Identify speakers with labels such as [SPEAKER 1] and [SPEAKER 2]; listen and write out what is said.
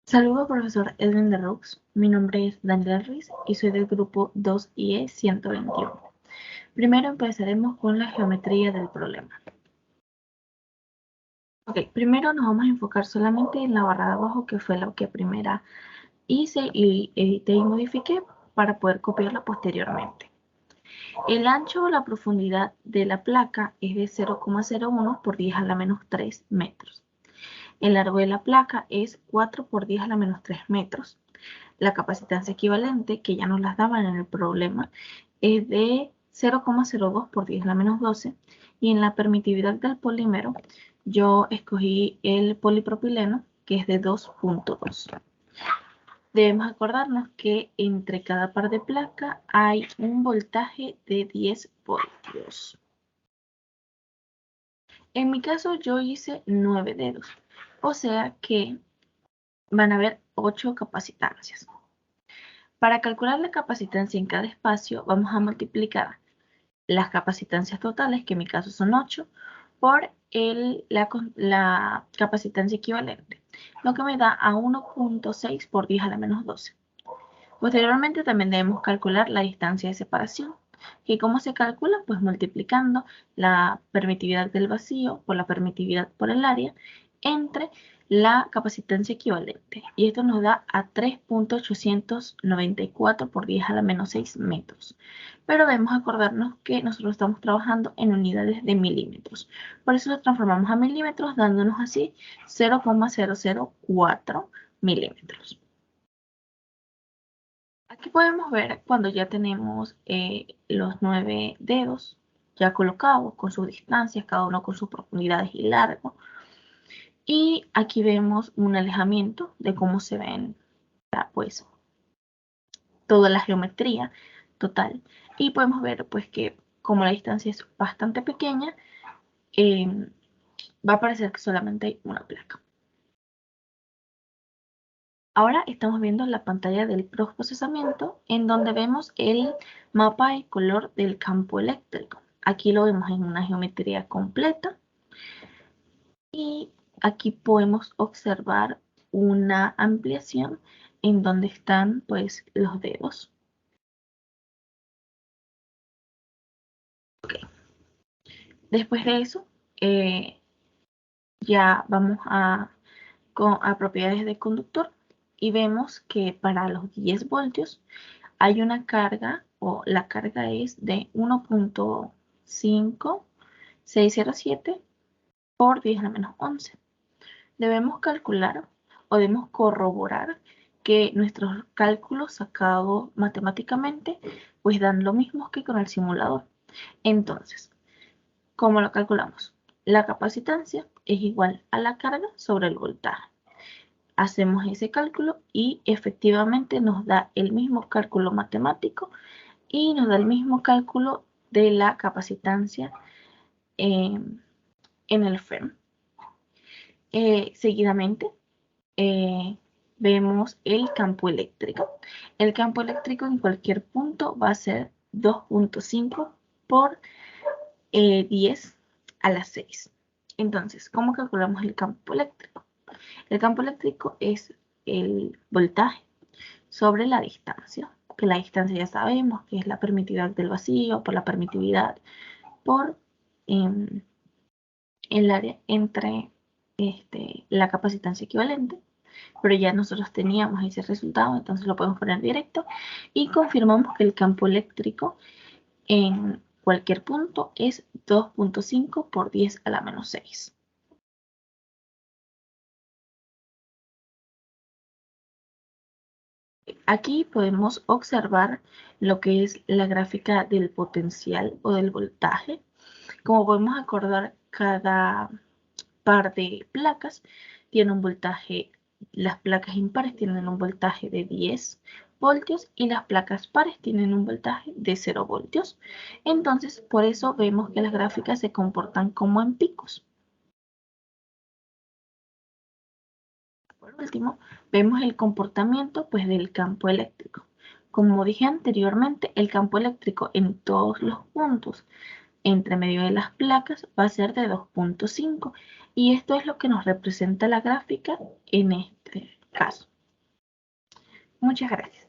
[SPEAKER 1] Saludos, profesor Edwin de Rux. Mi nombre es Daniela Ruiz y soy del grupo 2IE 121. Primero empezaremos con la geometría del problema. Primero nos vamos a enfocar solamente en la barra de abajo, que fue lo que primera hice y edité y modifiqué para poder copiarla posteriormente. El ancho o la profundidad de la placa es de 0,01 por 10 a la menos 3 metros. El largo de la placa es 4 por 10 a la menos 3 metros. La capacitancia equivalente, que ya nos las daban en el problema, es de 0,02 por 10 a la menos 12. Y en la permitividad del polímero, yo escogí el polipropileno, que es de 2,2. Debemos acordarnos que entre cada par de placa hay un voltaje de 10 voltios. En mi caso yo hice 9 dedos, o sea que van a haber 8 capacitancias. Para calcular la capacitancia en cada espacio, vamos a multiplicar las capacitancias totales, que en mi caso son 8, por la capacitancia equivalente, lo que me da a 1,6 por 10 a la menos 12. Posteriormente también debemos calcular la distancia de separación, que cómo se calcula, pues multiplicando la permitividad del vacío por la permitividad por el área entre la capacitancia equivalente. Y esto nos da a 3,894 por 10 a la menos 6 metros. Pero debemos acordarnos que nosotros estamos trabajando en unidades de milímetros. Por eso lo transformamos a milímetros, dándonos así 0,004 milímetros. Aquí podemos ver cuando ya tenemos los 9 dedos ya colocados con sus distancias, cada uno con sus profundidades y largo. Y aquí vemos un alejamiento de cómo se ven pues toda la geometría total. Y podemos ver pues que como la distancia es bastante pequeña, va a parecer que solamente hay una placa. Ahora estamos viendo la pantalla del procesamiento, en donde vemos el mapa de color del campo eléctrico. Aquí lo vemos en una geometría completa y aquí podemos observar una ampliación en donde están pues los dedos. Después de eso, ya vamos a propiedades de conductor y vemos que para los 10 voltios hay una carga, o la carga es de 1,5607 por 10 a la menos 11. Debemos calcular o debemos corroborar que nuestros cálculos sacados matemáticamente pues dan lo mismo que con el simulador. Entonces, ¿cómo lo calculamos? La capacitancia es igual a la carga sobre el voltaje. Hacemos ese cálculo y efectivamente nos da el mismo cálculo matemático y nos da el mismo cálculo de la capacitancia en el FEM. Seguidamente vemos el campo eléctrico. El campo eléctrico en cualquier punto va a ser 2,5 por 10 a la 6. Entonces, ¿cómo calculamos el campo eléctrico? El campo eléctrico es el voltaje sobre la distancia, que la distancia ya sabemos que es la permitividad del vacío por la permitividad por el área entre la capacitancia equivalente, pero ya nosotros teníamos ese resultado, entonces lo podemos poner directo y confirmamos que el campo eléctrico en cualquier punto es 2,5 por 10 a la menos 6. Aquí podemos observar lo que es la gráfica del potencial o del voltaje. Como podemos acordar, cada par de placas tiene un voltaje, las placas impares tienen un voltaje de 10 voltios y las placas pares tienen un voltaje de 0 voltios. Entonces, por eso vemos que las gráficas se comportan como en picos. Por último, vemos el comportamiento pues, del campo eléctrico. Como dije anteriormente, el campo eléctrico en todos los puntos entre medio de las placas va a ser de 2,5 y esto es lo que nos representa la gráfica en este caso. Muchas gracias.